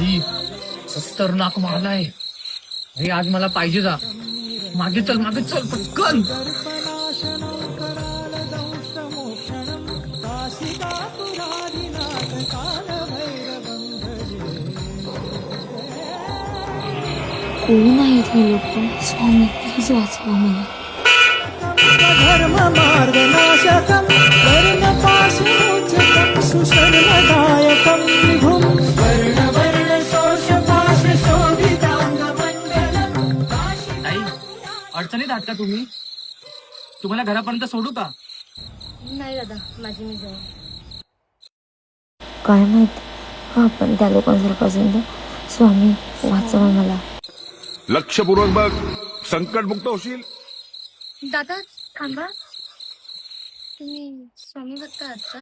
दादाजी खतरनाक मारलाय. अरे आज मला पाहिजे जा. मागे चल पटकन. कोण आहेत हे लोक? स्वामी प्लीज वाचवा मला. धर्म मार्गनाशकं वर्णपाशोच्छितं सुशर्मदायकं विभुं वर्णवर्णशोषपाशशोभिताङ्गमण्डलं. ताई अडचणीत आहात का तुम्ही? तुम्हाला घरापर्यंत सोडू का? नाही दादा, माझी मी जाऊ. काय माहित आपण त्या लोकांसारखं असेल तर. स्वामी वाचवा मला. लक्षपूर्वक बघ, संकटमुक्त होशील. दादा थांबा, तुम्ही स्वामी भक्त आहात का?